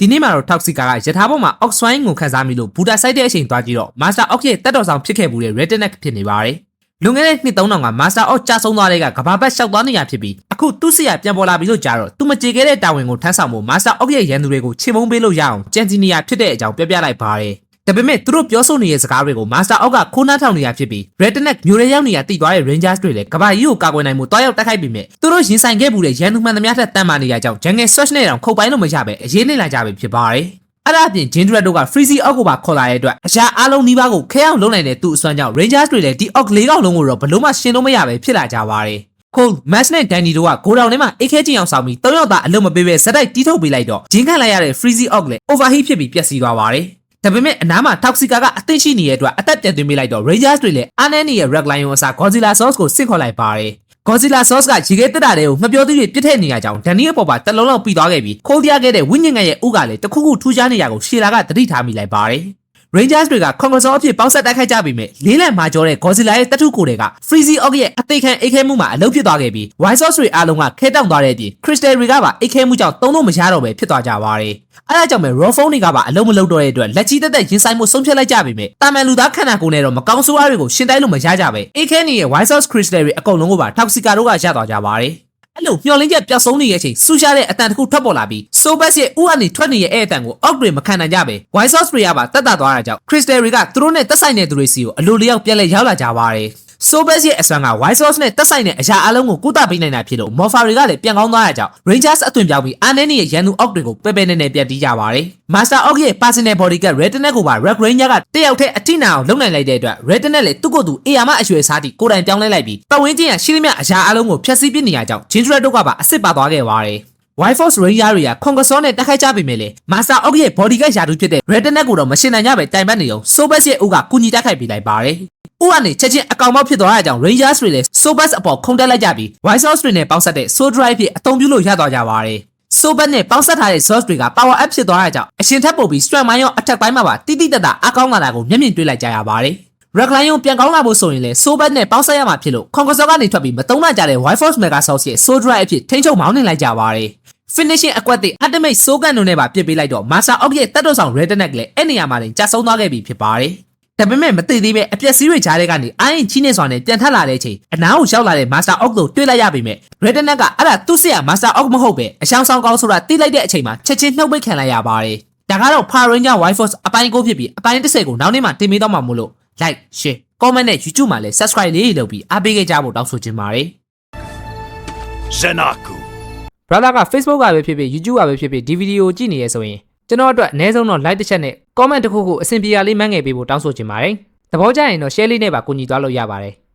ဒီနေ့မှာတော့ Toxica ကယထာဘောမှာ Oxwine ကိုခန်းစားမိလို့ဘူတာဆိုင်တဲ့အချိန်သွားကြည့်တော့ Master Ox ရဲ့တက်တော်ဆောင်ဖြစ်ခဲ့မှုတဲ့ Redneck ဖြစ်နေပါတယ်။လွန်ခဲ့တဲ့နှစ်3000က Master Ox ကြာဆုံးသွားတဲ့ကကဘာပတ်လျှောက်သွားနေရဖြစ်ပြီးအခုသူ့ဆရာပြန်ပေါ်လာပြီးလို့ကြားတော့သူမကြေခဲ့တဲ့တာဝန်ကိုထမ်းဆောင်ဖို့ Master Ox ရဲ့ရန်သူတွေကိုချေမုန်းပေးလို့ရအောင်ကြံစီနေရဖြစ်တဲ့အကြောင်းပြောပြလိုက်ပါတယ်။ဒါပေမဲ့သူတို့ပြောဆိုနေတဲ့စကားတွေကို Master Ox ကခိုးနှားထောင်နေရဖြစ်ပြီး Redneck မျိုးရဲရောက်နေရတိသွားတဲ့ Rangers တွေလည်းကဘာကြီးကိုကာကွယ်နိုင်မှုတွားရောက်တိုက်ခိုက်ပြီးမြဲသူတို့ရင်ဆိုင်ခဲ့မှုတဲ့ရန်သူမှန်သမျှထက်တန်မာနေရကြောင်း Jungle Search နဲ့တောင်ခုတ်ပိုင်းလို့မရပဲအရေးနေလာကြပြီဖြစ်ပါတယ်။အဲ့ဒါအပြင် Jindred တို့က Freezy Ox ကိုပါခေါ်လာတဲ့အတွက်အရာအားလုံးနှီးပါးကိုခဲအောင်လုပ်နိုင်တဲ့သူ့အစွမ်းကြောင့် Rangers တွေလည်းဒီ Ox ၄កောက်လုံးကိုတော့ဘလို့မှရှင်းလို့မရပဲဖြစ်လာကြပါတယ်။ Cold, Max နဲ့ Danny တို့ကဂိုဒေါင်ထဲမှာအိတ်ခဲကျင်အောင်ဆောင်ပြီး၃ယောက်သားအလုံးမပေးပဲဇက်တိုက်တီးထုတ်ပေးလိုက်တော့ဂျင်းခန့်လိုက်ရတဲ့ Freezy Ox လည်း overheat ဖြစ်ပြီးပျက်စီးသွားပါတယ်။ဒါပေမဲ့အနားမှာ Toxica ကအသင့်ရှိနေတဲ့အတွက်အသက်ပြန်သွင်းပေးလိုက်တော့ Rangers တွေလည်းအားနည်းနေတဲ့ Red Lion အစား Godzilla Sauce ကိုဆင့်ခေါ်လိုက်ပါတယ်။ Godzilla Sauce ကရေခဲတက်တာတွေကိုငှက်ပြောသီးတွေပြစ်ထည့်နေရကြောင်း Danny ရဲ့ပေါ်မှာတလုံးလောက်ပြီးသွားခဲ့ပြီးခိုးပြခဲ့တဲ့ဝိညာဉ်ငယ်ရဲ့ဥကလည်းတခုခုထူးခြားနေရကိုရှေလာကသတိထားမိလိုက်ပါတယ်။ Rangers တွေက Conqueror အဖြစ်ပေါင်းဆက်တိုက်ခိုက်ကြပြီမဲ့လေးလံမာကျော်တဲ့ Godzilla ရဲ့တထုကိုတွေက Freezy Ox ရဲ့အသိခံအိတ်ခဲမှုမှာအလုပ်ဖြစ်သွားခဲ့ပြီး White Sauce တွေအားလုံးကခဲတောင့်သွားတဲ့အပြင် Crystal တွေကပါအိတ်ခဲမှုကြောင့်သုံးလို့မရတော့ပဲဖြစ်သွားကြပါတယ်။အဲဒါကြောင့်ပဲ Raw Phone တွေကပါအလုံးမလုံးတော့တဲ့အတွက်လက်ကြီးတက်တက်ရင်ဆိုင်မှုဆုံးဖြတ်လိုက်ကြပြီမဲ့တာမန်လူသားခန္ဓာကိုယ်နဲ့တော့မကောင်းဆိုးအားတွေကိုရှင်းတိုင်းလို့မရကြပဲအိတ်ခဲနေရဲ့ White Sauce Crystal တွေအကုန်လုံးကိုပါ Toxica တို့ကရသွားကြပါတယ်။အဲ့လိုမျောလင်းချက်ပျောက်ဆုံးနေတဲ့အချိန်ဆူရှာတဲ့အတန်တစ်ခုထွက်ပေါ်လာပြီး Sobas ရဲ့ဥကနေထွက်နေရဲ့အဲ့အတန်ကို Ox တွေမခံနိုင်ကြပဲ White Sauce တွေကပါတက်တာသွားတာကြောင့် Crystal တွေကသူတို့နဲ့တက်ဆိုင်တဲ့သူတွေစီကိုအလိုလျောက်ပြက်လက်ရောက်လာကြပါတယ်။ Sobas ရဲ့အစွမ်းက White Sauce နဲ့တက်ဆိုင်တဲ့အရာအလုံးကိုကုသပေးနိုင်တာဖြစ်လို့ Morpha တွေကလည်းပြန်ကောင်းသွားတာကြောင့် Rangers အသွင်ပြောင်းပြီးအားနည်းနေတဲ့ရန်သူ Ox တွေကိုပဲနေနေပြန်တီးကြပါတယ်။ Master Ox ရဲ့ personal bodyguard Redneck ကိုပါ Red Ranger ကတယောက်တည်းအထိနာအောင်လုပ်နိုင်လိုက်တဲ့အတွက် Redneck လည်းသူ့ကိုယ်သူအေယာမအရွယ်စားတီကိုယ်တိုင်ပြောင်းလဲလိုက်ပြီးပတ်ဝန်းကျင်ကရှိသမျှအရာအလုံးကိုဖျက်ဆီးပစ်နေရကြောင်း Jindred တို့ကပါအစ်စ်ပါသွားခဲ့ပါတယ်။ White Force Ranger တွေက Conqueror နဲ့တိုက်ခိုက်ကြပြီမဲ့လေ Master Ox ရဲ့ bodyguard ယာတူဖြစ်တဲ့ Redneck ကိုတော့မရှင်းနိုင်ကြပဲတိုင်ပတ်နေအောင် Sobas ရဲ့ဥကကူညီတိုက်ခိုက်ပေးလိုက်ပါတယ်။ဥကနေချက်ချင်းအကောင်မောက်ဖြစ်သွားတဲ့ကြောင့် Rangers တွေလည်း Sobas အပေါ်ခုန်တက်လိုက်ကြပြီး White Sauce တွေနဲ့ပေါင်းဆက်တဲ့ Soul Drive ဖြစ်အသုံးပြုလို့ရသွားကြပါတယ်။ Sobas နဲ့ပေါင်းဆက်ထားတဲ့ Sauce တွေက Power Up ဖြစ်သွားတဲ့ကြောင့်အရှင်ထပ်ပို့ပြီး Strength ပိုင်းရောအထက်ပိုင်းမှာပါတိတိတတ်တာအကောင်းလာတာကိုမျက်မြင်တွေ့လိုက်ကြရပါတယ်။ Red Lion ပြန်ကောင်းလာဖို့ဆိုရင်လည်း Sobas နဲ့ပေါင်းဆက်ရမှာဖြစ်လို့ Conqueror ကနေထွက်ပြီးမသုံးနိုင်ကြတဲ့ White Force Mega Sauce ရဲ့ Soul Drive အဖြစ်ထိန်းချုပ်မောင်းနှင်လိုက်ကြပါတယ်။ Finishing အကွက်တဲ့ Ultimate Soul Gun တို့နဲ့ပါပြစ်ပေးလိုက်တော့ Master Ox ရဲ့တက်တော်ဆောင် Redneck လည်းအဲ့နေရာမှာတင်ကြာဆုံးသွားခဲ့ပြီဖြစ်ပါတယ်။ဒါပေမဲ့မသိသေးပဲအပျက်စီးတွေကြားထဲကနေအိုင်းချင်းနေစွာနဲ့ပြန်ထလာတဲ့အချိန်အနားကိုရောက်လာတဲ့ Master Ox ကိုတွေ့လိုက်ရပြီမဲ့ Redneck ကအဲ့ဒါသူ့ဆရာ Master Ox မဟုတ်ပဲအရှောင်းဆောင်ကောင်းဆိုတာသိလိုက်တဲ့အချိန်မှာချက်ချင်းနှုတ်ပိတ်ခံလိုက်ရပါတယ်။ဒါကတော့ Power Ranger White Force အပိုင်း9ဖြစ်ပြီးအပိုင်း10ကိုနောက်နေ့မှတင်ပေးတော့မှာမို့လို့ Like, Share, Comment နဲ့ YouTube မှာလည်း Subscribe လေးလုပ်ပြီးအားပေးခဲ့ကြဖို့တောင်းဆိုချင်ပါတယ်။ Zenaku Brother က Facebook ကပဲဖြစ်ဖြစ် YouTube ကပဲဖြစ်ဖြစ်ဒီဗီဒီယိုကြည့်နေရဆိုရင်ကျွန်တော်အတွက်အနည်းဆုံးတော့ like တစ်ချက်နဲ့ comment တစ်ခုခုအဆင်ပြေရလေးမှန်းငယ်ပေးဖို့တောင်းဆိုချင်ပါတယ်။သဘောကျရင်တော့ share လေးနဲ့ပါကူညီသွားလို့ရပါတယ်။